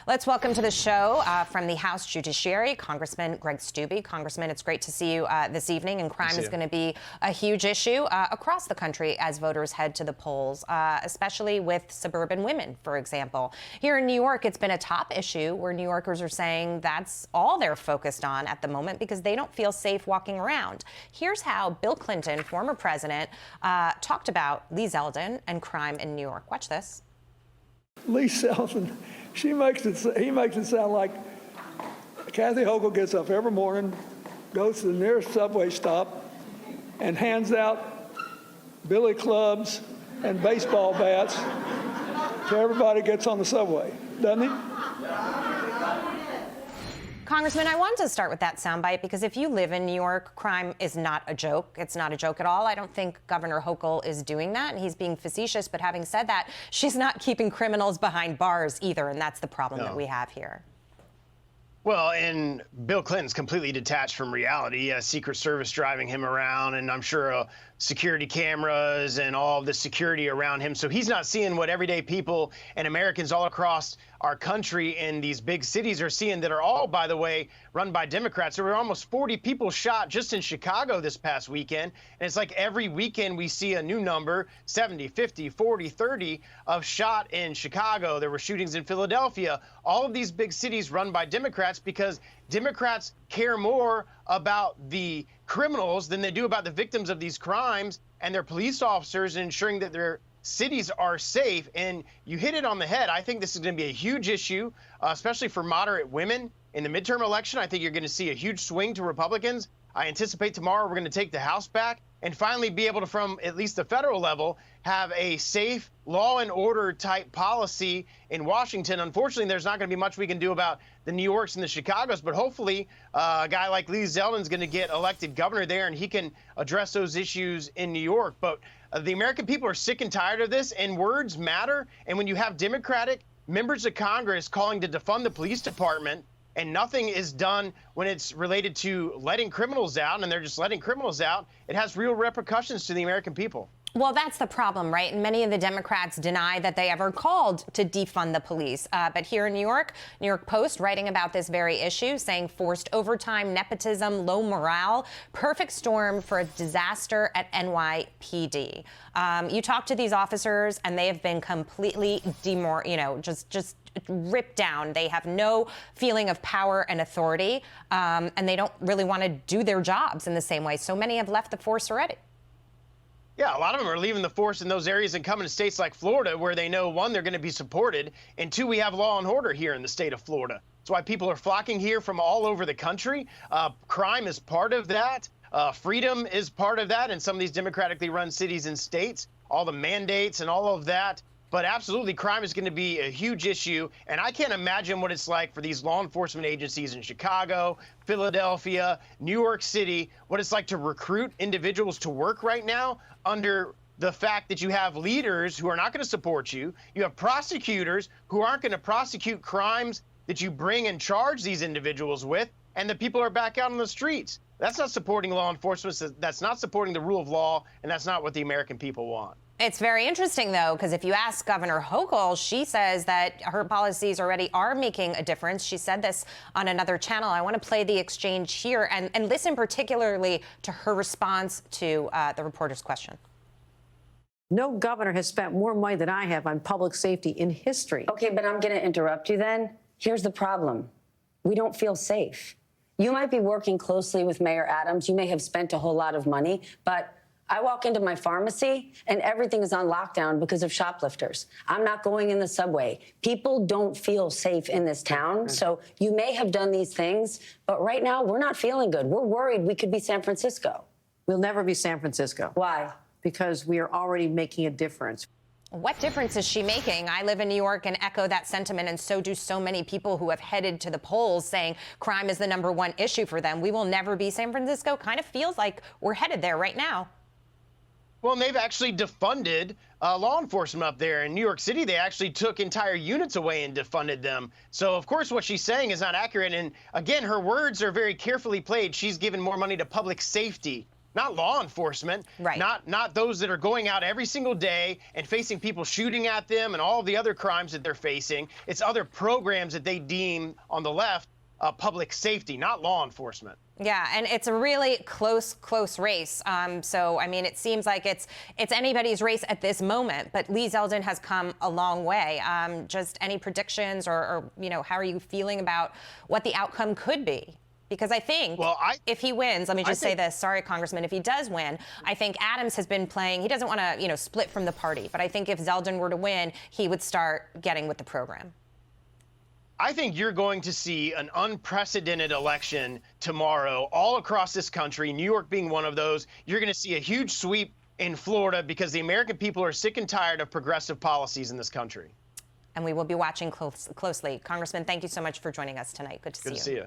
Let's welcome to the show from the House Judiciary, Congressman Greg Steube. Congressman, it's great to see you this evening, and crime is going to be a huge issue across the country as voters head to the polls, especially with suburban women, for example. Here in New York, it's been a top issue where New Yorkers are saying that's all they're focused on at the moment because they don't feel safe walking around. Here's how Bill Clinton, former president, talked about Lee Zeldin and crime in New York. Watch this. Lee Zeldin, he makes it sound like Kathy Hochul gets up every morning, goes to the nearest subway stop, and hands out billy clubs and baseball bats to everybody who gets on the subway, doesn't he? Congressman, I wanted to start with that soundbite because if you live in New York, crime is not a joke. It's not a joke at all. I don't think Governor Hochul is doing that, and he's being facetious. But having said that, she's not keeping criminals behind bars either, and that's the problem that we have here. Well, and Bill Clinton's completely detached from reality. He has Secret Service driving him around, and I'm sure security cameras and all the security around him. So he's not seeing what everyday people and Americans all across our country in these big cities are seeing, that are all, by the way, run by Democrats. There were almost 40 people shot just in Chicago this past weekend. And it's like every weekend we see a new number, 70, 50, 40, 30 of shot in Chicago. There were shootings in Philadelphia. All of these big cities run by Democrats because Democrats care more about the criminals than they do about the victims of these crimes and their police officers, and ensuring that their cities are safe. And you hit it on the head. I think this is going to be a huge issue, especially for moderate women. In the midterm election, I think you're going to see a huge swing to Republicans. I anticipate tomorrow we're going to take the House back and finally be able to, from at least the federal level, have a safe law and order type policy in Washington. Unfortunately, there's not going to be much we can do about the New Yorks and the Chicagos, but hopefully a guy like Lee Zeldin is going to get elected governor there and he can address those issues in New York. But the American people are sick and tired of this, and words matter. And when you have Democratic members of Congress calling to defund the police department, and nothing is done when it's related to letting criminals out, and they're just letting criminals out, it has real repercussions to the American people. Well, that's the problem, right? And many of the Democrats deny that they ever called to defund the police. But here in New York Post writing about this very issue, saying forced overtime, nepotism, low morale, perfect storm for a disaster at NYPD. You talk to these officers, and they have been completely just ripped down. They have no feeling of power and authority, and they don't really want to do their jobs in the same way. So many have left the force already. Yeah, a lot of them are leaving the force in those areas and coming to states like Florida, where they know, one, they're going to be supported, and two, we have law and order here in the state of Florida. That's why people are flocking here from all over the country. Crime is part of that. Freedom is part of that in some of these democratically run cities and states, all the mandates and all of that. But absolutely, crime is going to be a huge issue. And I can't imagine what it's like for these law enforcement agencies in Chicago, Philadelphia, New York City, what it's like to recruit individuals to work right now under the fact that you have leaders who are not going to support you. You have prosecutors who aren't going to prosecute crimes that you bring and charge these individuals with, and the people are back out on the streets. That's not supporting law enforcement. That's not supporting the rule of law, and that's not what the American people want. It's very interesting, though, because if you ask Governor Hochul, she says that her policies already are making a difference. She said this on another channel. I want to play the exchange here and listen particularly to her response to the reporter's question. No governor has spent more money than I have on public safety in history. Okay, but I'm going to interrupt you then. Here's the problem. We don't feel safe. You might be working closely with Mayor Adams. You may have spent a whole lot of money, but I walk into my pharmacy and everything is on lockdown because of shoplifters. I'm not going in the subway. People don't feel safe in this town. So you may have done these things, but right now we're not feeling good. We're worried we could be San Francisco. We'll never be San Francisco. Why? Because we are already making a difference. What difference is she making? I live in New York and echo that sentiment, and so do so many people who have headed to the polls saying crime is the #1 issue for them. We will never be San Francisco. Kind of feels like we're headed there right now. Well, and they've actually defunded law enforcement up there. In New York City, they actually took entire units away and defunded them. So, of course, what she's saying is not accurate. And, again, her words are very carefully played. She's given more money to public safety not law enforcement, Right. not those that are going out every single day and facing people shooting at them and all the other crimes that they're facing. It's other programs that they deem on the left public safety, not law enforcement. Yeah, and it's a really close race. So, I mean, it seems like it's anybody's race at this moment, but Lee Zeldin has come a long way. Just any predictions or, you know, how are you feeling about what the outcome could be? Because I think if he wins, let me just say this, sorry, Congressman, if he does win, I think Adams has been playing, he doesn't want to, you know, split from the party, but I think if Zeldin were to win, he would start getting with the program. I think you're going to see an unprecedented election tomorrow all across this country, New York being one of those. You're going to see a huge sweep in Florida because the American people are sick and tired of progressive policies in this country. And we will be watching closely. Congressman, thank you so much for joining us tonight. Good to see you. Good to see you.